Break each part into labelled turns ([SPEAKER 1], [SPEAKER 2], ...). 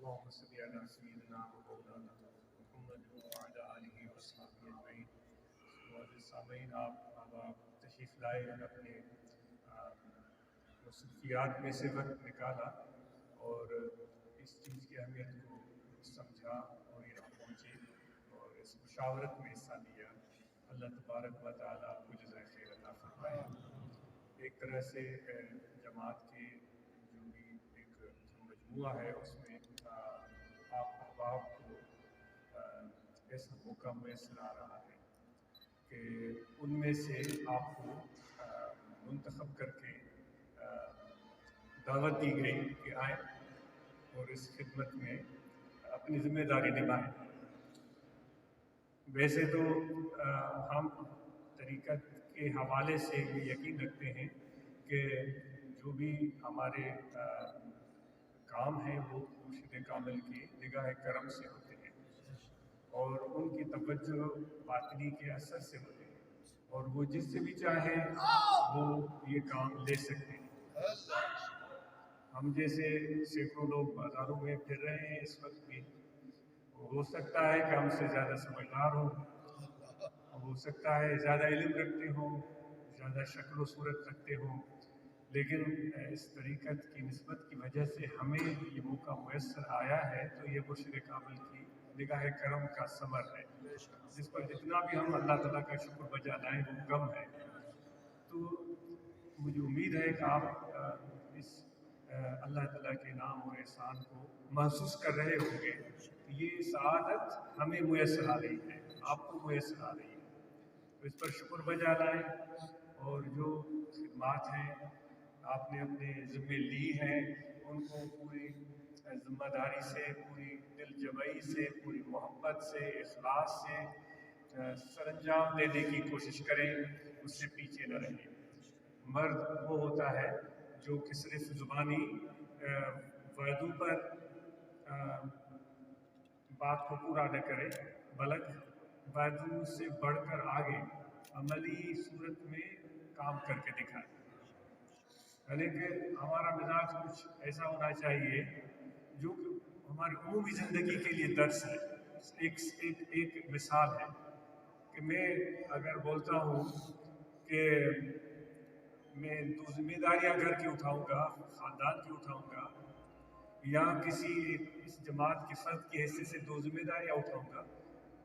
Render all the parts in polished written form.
[SPEAKER 1] اللهم صل على سيدنا ومولانا محمد وعلى آلہ وصحبہ اجمعین۔ معزز سامعین، آپ تشریف لائے اور اپنے مصروفیات میں سے وقت نکالا اور اس چیز کی اہمیت کو سمجھا اور یہاں پہنچے اور اس مشاورت میں حصہ لیا۔ اللہ تبارک و تعالیٰ آپ کو جزائے خیر عطا فرمائے۔ ایک طرح سے جماعت کے جو بھی ایک مجموعہ ہے اس میں آپ احباب کو ایسا موقع میسر آ رہا ہے کہ ان میں سے آپ کو منتخب کر کے دعوت دی گئی کہ آئیں اور اس خدمت میں اپنی ذمہ داری نبھائیں۔ ویسے تو ہم طریقت کے حوالے سے یہ یقین رکھتے ہیں کہ جو بھی ہمارے کام ہیں وہ مرشد کامل کی نگاہ کرم سے ہوتے ہیں اور ان کی توجہ باطنی کے اثر سے ہوتے ہیں اور وہ جس سے بھی چاہیں وہ یہ کام لے سکتے ہیں۔ ہم جیسے سینکڑوں لوگ بازاروں میں پھر رہے ہیں اس وقت بھی، ہو سکتا ہے کہ ہم سے زیادہ سمجھدار ہوں، ہو سکتا ہے زیادہ علم رکھتے ہوں، زیادہ شکل و صورت رکھتے ہوں، لیکن اس طریقت کی نسبت کی وجہ سے ہمیں یہ موقع میسر آیا ہے تو یہ مرشد کامل کی نگاہ کرم کا ثمر ہے، جس پر جتنا بھی ہم اللہ تعالیٰ کا شکر بجا لائیں وہ کم ہے۔ تو مجھے امید ہے کہ آپ اس اللہ تعالیٰ کے نام اور احسان کو محسوس کر رہے ہوں گے کہ یہ سعادت ہمیں میسر آ رہی ہے، آپ کو میسر آ رہی ہے، تو اس پر شکر بجا لائیں اور جو خدمات ہیں آپ نے اپنے ذمے لی ہیں ان کو پوری ذمہ داری سے، پوری دل جمعی سے، پوری محبت سے، اخلاص سے سر انجام دینے کی کوشش کریں، اس سے پیچھے نہ رہیں۔ مرد وہ ہوتا ہے جو کہ صرف زبانی وعدوں پر بات کو پورا نہ کرے بلکہ وعدوں سے بڑھ کر آگے عملی صورت میں کام کر کے دکھائے، یعنی کہ ہمارا مزاج کچھ ایسا ہونا چاہیے جو کہ ہماری عمومی زندگی کے لیے درس ہے۔ ایک مثال ہے کہ میں اگر بولتا ہوں کہ میں دو ذمہ داریاں گھر کی اٹھاؤں گا، خاندان کی اٹھاؤں گا، یا کسی اس جماعت کے فرد کی حیثیت سے دو ذمہ داریاں اٹھاؤں گا،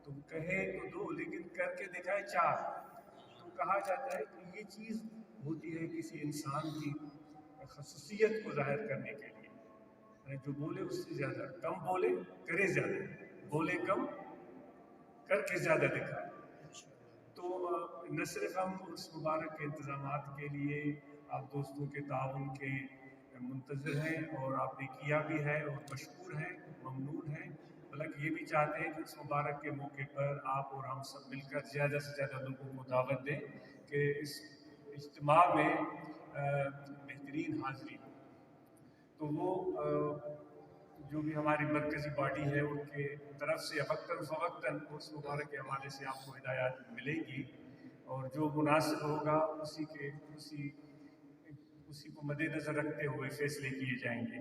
[SPEAKER 1] تو کہے تو دو لیکن کر کے دکھائے چار، تو کہا جاتا ہے کہ یہ چیز ہوتی ہے کسی انسان کی خصوصیت کو ظاہر کرنے کے لیے، یعنی جو بولے اس سے زیادہ، کم بولے کرے زیادہ، بولے کم کر کے زیادہ دکھائے۔ تو نہ صرف ہم اس مبارک کے انتظامات کے لیے آپ دوستوں کے تعاون کے منتظر ہیں اور آپ نے کیا بھی ہے اور مشکور ہیں، ممنون ہیں، بلکہ یہ بھی چاہتے ہیں کہ اس مبارک کے موقع پر آپ اور ہم سب مل کر زیادہ سے زیادہ لوگوں کو دعوت دیں کہ اس اجتماع میں بہترین حاضری ہو۔ تو وہ جو بھی ہماری مرکزی باڈی ہے ان کے طرف سے وقتاً فوقتاً اس مبارک کے حوالے سے آپ کو ہدایات ملیں گی اور جو مناسب ہوگا اسی کو مد نظر رکھتے ہوئے فیصلے کیے جائیں گے۔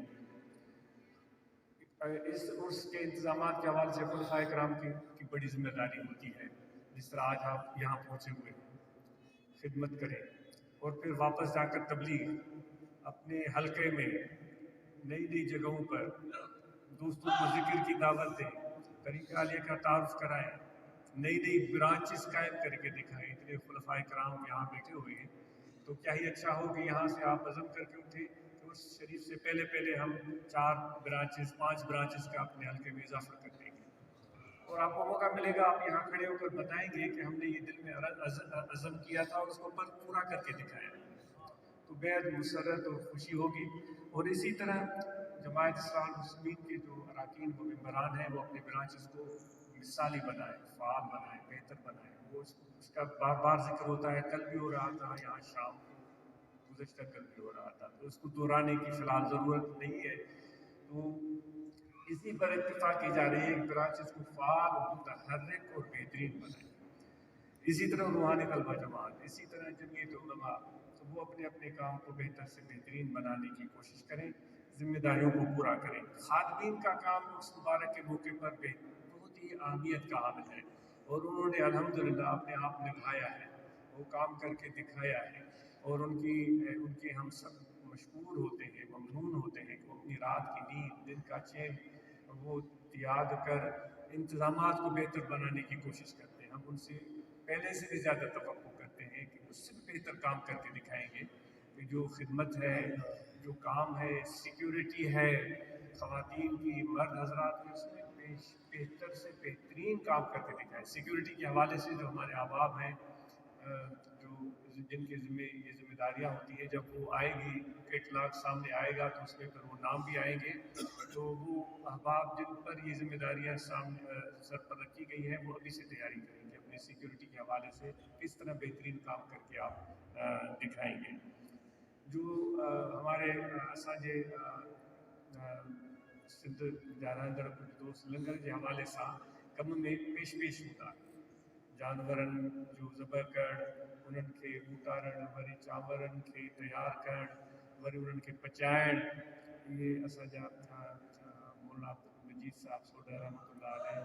[SPEAKER 1] اس عرس کے انتظامات کے حوالے سے خلفائے کرام کی بڑی ذمہ داری ہوتی ہے، جس طرح آج آپ یہاں پہنچے ہوئے ہیں، خدمت کریں اور پھر واپس جا کر تبلیغ، اپنے حلقے میں نئی نئی جگہوں پر دوستوں کو ذکر کی دعوت دیں، طریقہ عالیہ کا تعارف کرائیں، نئی نئی برانچز قائم کر کے دکھائیں۔ اتنے خلفائے کرام یہاں بیٹھے ہوئے ہیں تو کیا ہی اچھا ہو کہ یہاں سے آپ عزم کر کے اٹھے کہ اس شریف سے پہلے ہم 4 برانچز 5 برانچز کا اپنے حلقے میں اضافہ کر دیں گے اور آپ کو موقع ملے گا، آپ یہاں کھڑے ہو کر بتائیں گے کہ ہم نے یہ دل میں عزم کیا تھا اور اس کو پورا کر کے دکھایا، تو بےحد مسرت اور خوشی ہوگی۔ اور اسی طرح جماعت اسلامی المسلمین کے جو اراکین و ممبران ہیں وہ اپنے برانچز کو مثالی بنائیں، فعال بنائیں، بہتر بنائیں۔ وہ اس کا بار بار ذکر ہوتا ہے، کل بھی ہو رہا تھا یہاں شام کو، گزشتہ کل بھی ہو رہا تھا، تو اس کو دہرانے کی فی الحال ضرورت نہیں ہے۔ تو اسی پر اتفاق کی جا رہی ہے کہ برانچز کو فعال اور متحرک اور بہترین بنائیں۔ اسی طرح روحانی طلبہ جماعت، اسی طرح جمعیت علماء، تو وہ اپنے اپنے کام کو بہتر سے بہترین بنانے کی کوشش کریں۔ ذمہ داریوں کو پورا کریں. خادمین کا کام اس مبارک کے موقع پر بہت ہی اہمیت کا حامل ہے اور انہوں نے الحمدللہ اپنے آپ نبھایا ہے, وہ کام کر کے دکھایا ہے, اور ان کے ہم سب مشکور ہوتے ہیں, ممنون ہوتے ہیں کہ وہ اپنی رات کی نیند, دن کا چین وہ تیاگ کر انتظامات کو بہتر بنانے کی کوشش کرتے ہیں. ہم ان سے پہلے سے بھی زیادہ توقع کرتے ہیں کہ اس سے بھی بہتر کام کر کے دکھائیں گے, کہ جو خدمت ہے, جو کام ہے, سیکیورٹی ہے خواتین کی, مرد حضرات کی, اس میں بہتر سے بہترین کام کر کے دکھائیں. سیکیورٹی کے حوالے سے جو ہمارے احباب ہیں, جو جن کے ذمہ یہ ذمہ داریاں ہوتی ہیں, جب وہ آئے گی اطلاق سامنے آئے گا تو اس میں پھر وہ نام بھی آئیں گے, تو وہ احباب جن پر یہ ذمہ داریاں سامنے سر پر رکھی گئی ہیں وہ ابھی سے تیاری کریں گے اپنی سیکیورٹی کے حوالے سے کس طرح بہترین کام کر کے آپ دکھائیں گے. جو ہمارے اساجے سندھ جانندر دوست لنگر کے حوالے سے کم میں پیش ہوتا جانورن جو ذبح کر انہن کے اتارن, وری چاورن کے تیار کر, وری انہن کے پچائن. یہ اساجا مولانا عبدالمجید صاحب سوڈا رحمۃ اللہ علیہ,